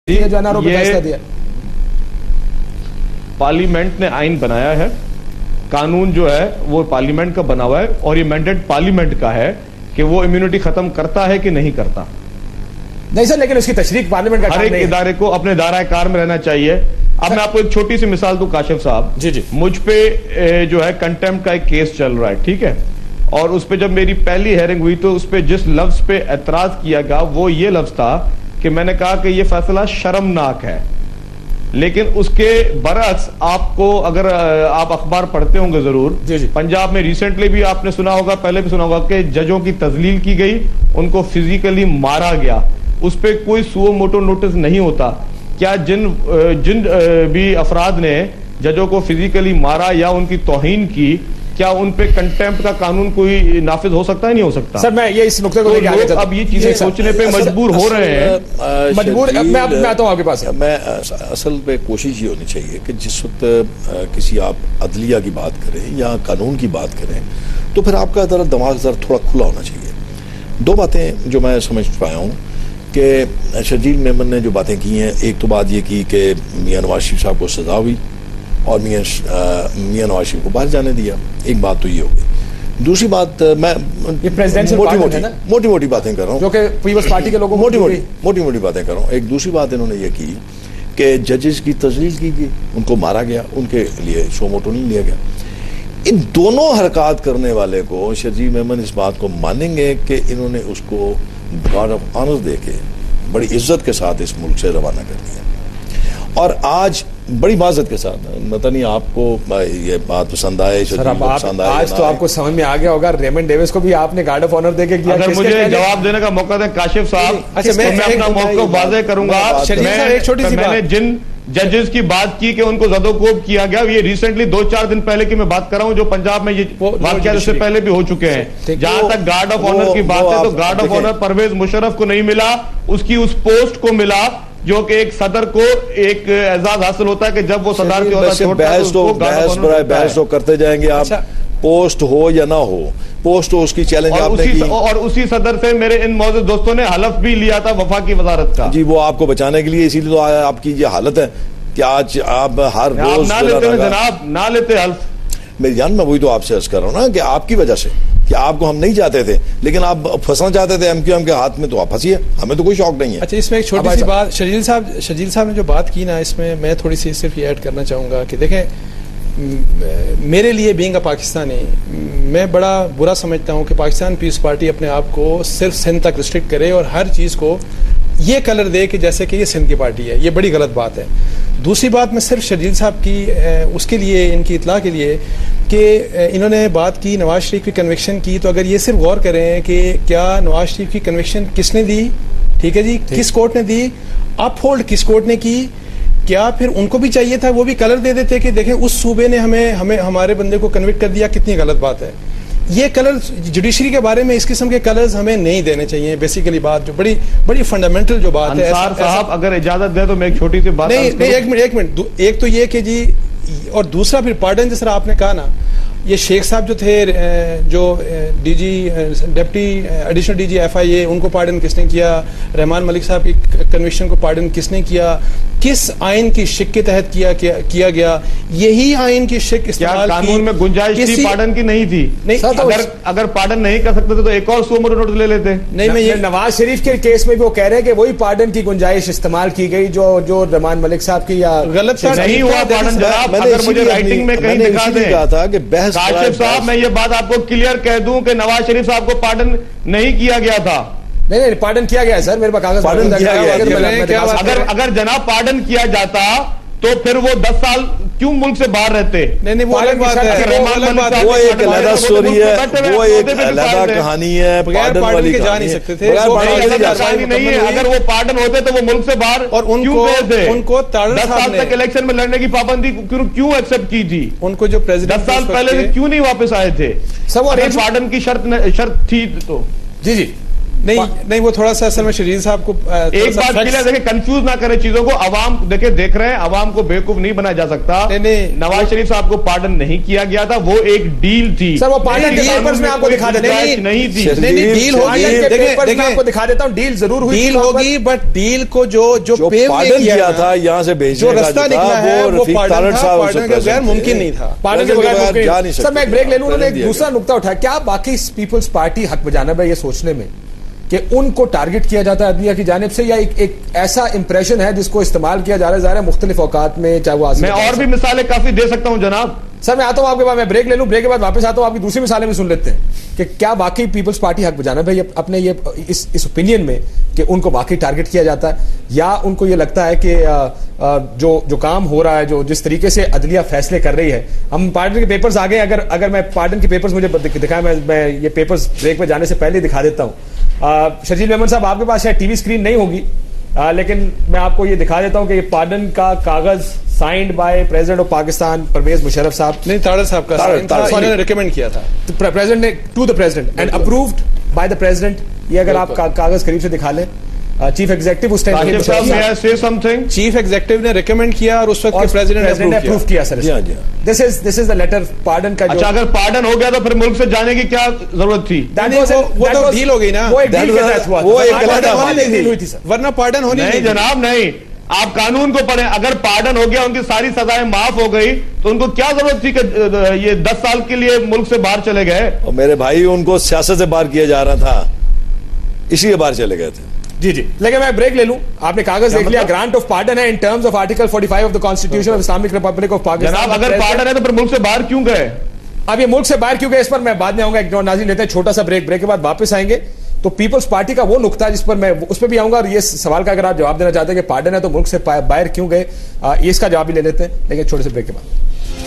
जो आरोप फैसला दिया। पार्लियामेंट ने आइन बनाया है, कानून जो है वो पार्लियामेंट का बना हुआ है और ये मैंडेट पार्लियामेंट का है कि वो इम्यूनिटी खत्म करता है कि नहीं करता। नहीं सर, लेकिन उसकी तशरीह पार्लियामेंट का हर एक इदारे को अपने दायरा कार में रहना चाहिए। अब मैं आपको एक छोटी सी मिसाल दूं काशिफ साहब। जी, मुझ पे जो है कंटेम्प्ट का एक केस चल रहा है, ठीक है, और उस पे जब मेरी पहली हेयरिंग हुई तो उस पे जिस लफ्ज पे एतराज किया गया वो ये लफ्ज था कि मैंने कहा कि ये फैसला शर्मनाक है। लेकिन उसके बरअक्स आपको, अगर आप अखबार पढ़ते होंगे जरूर, जी। पंजाब में रिसेंटली भी आपने सुना होगा, पहले भी सुना होगा कि जजों की तजलील की गई, उनको फिजिकली मारा गया। उस पर कोई सुओ मोटो नोटिस नहीं होता। क्या जिन भी अफराद ने जजों को फिजिकली मारा या उनकी तौहीन की, क्या उन पे कंटेम्प्ट का कानून कोई नाफिज हो सकता है? नहीं हो सकता। सर मैं ये इस नुक्ते को लेके लोग अब ये चीजें सोचने पे मजबूर हो रहे हैं। मजबूर मैं आता हूं आपके पास। मैं असल पे कोशिश ये होनी चाहिए कि जिस वक्त किसी आप अदलिया की बात करें या कानून की बात करें तो फिर आपका दिमाग जरा थोड़ा खुला होना चाहिए। दो बातें जो मैं समझ पाया हूँ कि शर्जील मेमन ने जो बातें की हैं, एक तो बात ये की कि मियां नवाज शरीफ साहब को सजा हुई और मियां नवाज शरीफ को बाहर जाने दिया। एक बात तो ये हो गई। दूसरी बात, मैं मोटी मोटी बातें कर रहा हूँ जो कि पीपल्स पार्टी के लोगों मोटी मोटी बातें कर रहा हूँ। एक दूसरी बात इन्होंने ये की कि जजेस की तजलील की गई, उनको मारा गया, उनके लिए शो मोटो नहीं लिया गया। इन दोनों हरकत करने वाले को शर्जील मेमन इस बात को मानेंगे कि इन्होंने उसको गार्ड ऑफ ऑनर देके बड़ी इज्जत के साथ इस मुल्क से रवाना कर दिया। और आज बड़ी माजरत के साथ, पता नहीं आपको ये बात पसंद आए, पसंद आए आज तो आपको समझ में आ गया होगा, रेमंड डेविस को भी आपने गार्ड ऑफ ऑनर देके किया। अगर मुझे जवाब देने का मौका दें काशिफ साहब, अच्छा मैं अपना मौका वाज़ेह करूंगा। एक छोटी सी मैंने जिन जजेस की बात की कि उनको ज़दोकोब किया गया, ये रिसेंटली 2-4 दिन पहले की मैं बात कर रहा हूं, जो पंजाब में ये वाकया इससे पहले भी हो चुके हैं। जहां तक गार्ड ऑफ ऑनर की बात है तो guard of honour Pervez Musharraf को नहीं मिला, उसकी उस पोस्ट को मिला जो कि एक सदर को एक एजाज हासिल होता है कि जब वो सदर बहस तो करते जाएंगे आप। पोस्ट हो या ना हो, पोस्ट हो उसकी चैलेंज आपने की और उसी सदर से मेरे इन मौजूद दोस्तों ने हलफ भी लिया था वफा की वजारत का। जी, वो आपको बचाने के लिए, इसीलिए तो आपकी ये हालत है कि आज आप हर रोज ना लेते जनाब, ना लेते हल्फ। मेरी जान, मैं वही तो आपसे अर्ज कर रहा हूँ ना कि आपकी वजह से, कि आपको हम नहीं चाहते थे लेकिन आप फंसना चाहते थे एमक्यूएम के हाथ में, तो आप फंसिए, हमें तो कोई शौक नहीं है। अच्छा, इसमें एक छोटी सी बात शर्जील साहब ने जो बात की ना, इसमें मैं थोड़ी सी सिर्फ ये ऐड करना चाहूँगा कि देखें, मेरे लिए बीइंग अ पाकिस्तानी, मैं बड़ा बुरा समझता हूँ कि पाकिस्तान पीस पार्टी अपने आप को सिर्फ सिंध तक रिस्ट्रिक्ट करे और हर चीज़ को ये कलर दे कि जैसे कि ये सिंध की पार्टी है। ये बड़ी गलत बात है। दूसरी बात, मैं सिर्फ शर्जील साहब की उसके लिए, इनकी इतला के लिए कि इन्होंने बात की नवाज शरीफ की कन्विक्शन की, तो अगर ये सिर्फ गौर करें कि क्या नवाज शरीफ की कन्विक्शन किसने दी, ठीक है जी, किस कोर्ट ने दी, अपहोल्ड किस कोर्ट ने की, क्या फिर उनको भी चाहिए था वो भी कलर दे देते कि देखें उस सूबे ने हमें हमारे बंदे को कन्विक्ट कर दिया, कितनी गलत बात है। ये कलर जुडिशरी के बारे में इस किस्म के कलर्स हमें नहीं देने चाहिए। बेसिकली बात जो बड़ी फंडामेंटल जो बात है। साहब अगर इजाजत दे तो मैं एक छोटी सी बात नहीं, एक मिनट, एक तो ये कि जी, और दूसरा फिर पार्डन, जिस तरह आपने कहा ना, ये शेख साहब जो थे, जो DG deputy additional DG FIA, उनको पार्डन किसने किया? रहमान मलिक साहब की कन्विक्शन को पार्डन किसने किया? किस आइन की शिक के तहत किया गया? यही आइन की शिक इस्तेमाल कानून में गुंजाइश थी, पार्डन की नहीं थी। नहीं, अगर पार्डन नहीं कर सकते थे तो एक और सुमो नोटिस ले लेते। नहीं, मैं ये नवाज शरीफ के केस में भी वो कह रहे हैं कि वही पार्डन की गुंजाइश इस्तेमाल की गई जो रहमान मलिक साहब की, या गलत नहीं हुआ पार्डन जनाब। अगर मुझे राइटिंग में कहीं दिखा दें काशिफ साहब, मैं ये बात आपको क्लियर कह दूं कि नवाज शरीफ साहब को पार्डन नहीं किया गया था। नहीं, पार्डन किया गया है सर, मेरे पास कागज पार्डन किया गया। अगर जनाब पार्डन किया जाता तो फिर वो 10 साल क्यों मुल्क से बाहर रहते? नहीं, वो अलग बात है, वो एक अलग स्टोरी है, वो एक अलग कहानी है। पार्डन वाली जा नहीं सकते थे, नहीं है। अगर वो पार्डन होते तो वो मुल्क से बाहर और उनको 10 साल तक इलेक्शन में लड़ने की पाबंदी क्यों एक्सेप्ट की थी? उनको जो प्रेसिडेंट 10 साल पहले क्यों नहीं वापस आए थे? सब और पार्डन की शर्त थी तो जी नहीं वो थोड़ा सा असल में शरीर साहब को एक बात क्लियर देखिए, कंफ्यूज ना करें चीजों को। अवाम देखे देख रहे हैं, अवाम को बेवकूफ नहीं बनाया जा सकता। नवाज शरीफ साहब को पार्डन नहीं किया गया था, वो एक डील थी सर। वो पार्डन के पेपर्स में आपको दिखा देता हूं, नहीं थी, डील होगी, आपको दिखा देता हूं, डील जरूर हुई, डील होगी, बट डील को जो पार्डन किया था यहाँ से भेजने का रास्ता निकला है वो पार्डन के बगैर मुमकिन नहीं था। पार्डन के बगैर सर मैं एक ब्रेक ले लूं। उन्होंने एक दूसरा नुकता उठाया, क्या बाकी पीपल्स पार्टी हक बजानब है ये सोचने में कि उनको टारगेट किया जाता है अदलिया की जानिब से, या एक ऐसा इंप्रेशन है जिसको इस्तेमाल किया जा रहा है ज़ाहिर है मुख्तलिफ औकात में, चाहे वो मैं और भी मिसालें काफी दे सकता हूं जनाब। सर मैं आता हूं आपके बाद, मैं ब्रेक ले लूं, ब्रेक के बाद वापस आता हूं, आपकी दूसरी मिसालें भी सुन लेते हैं कि क्या वाकई पीपल्स पार्टी हक बजानब है ये अपने ये इस ओपिनियन में कि उनको वाकई टारगेट किया जाता है, या उनको ये लगता है कि जो काम हो रहा है, जो जिस तरीके से अदलिया फैसले कर रही है। हम पार्डन के पेपर्स आ गए, अगर मैं पार्डन के पेपर्स मुझे दिखाया, मैं ये पेपर्स ब्रेक में जाने से पहले दिखा देता हूं। शर्जील मेमन साहब आपके पास शायद टीवी स्क्रीन नहीं होगी, लेकिन मैं आपको ये दिखा देता हूं कि ये पार्डन का कागज signed by president of Pakistan Pervez Musharraf साहब, नहीं तारड़ साहब का साइन था, उन्होंने रिकमेंड किया था प्रेसिडेंट ने to the president and approved by the president. ये अगर आप कागज करीब से दिखा लें, चीफ एग्जीक्यूटिव उस टाइम चीफ एग्जीक्यूटिव ने रिकमेंड किया और उस वक्त के प्रेसिडेंट ने अप्रूव किया। Sir this is the letter pardon का। अच्छा, अगर पार्डन हो गया तो फिर मुल्क से जाने की क्या जरूरत थी? वो तो डील हो गई ना, वो एक डील के तहत हुआ, वो एक डील हुई थी सर, वरना पार्डन होनी नहीं जनाब नहीं। आप कानून को पढ़ें, अगर पार्डन हो गया, उनकी सारी सजाएं माफ हो गई, तो उनको क्या जरूरत थी कि ये 10 साल के लिए मुल्क से बाहर चले गए? और मेरे भाई उनको सियासत से बाहर किया जा रहा था, इसलिए बाहर चले गए थे। जी जी, लेकिन मैं ब्रेक ले लूं। आपने कागज देख लिया, ग्रांट ऑफ पार्डन है in terms of article 45 of the constitution of Islamic Republic of Pakistan. जनाब अगर पार्डन है तो फिर मुल्क से बाहर क्यों गए? अब ये मुल्क से बाहर क्यों गए, इस पर मैं बाद में आऊंगा। एक नाज़रीन लेते हैं छोटा सा ब्रेक, ब्रेक के बाद वापस आएंगे। तो पीपल्स पार्टी का वो नुकता जिस पर मैं उस पर भी आऊंगा, और ये सवाल का अगर आप जवाब देना चाहते हैं कि पार्डन है तो मुल्क से बाहर क्यों गए, इसका जवाब भी ले लेते हैं, लेकिन छोटे से ब्रेक के बाद।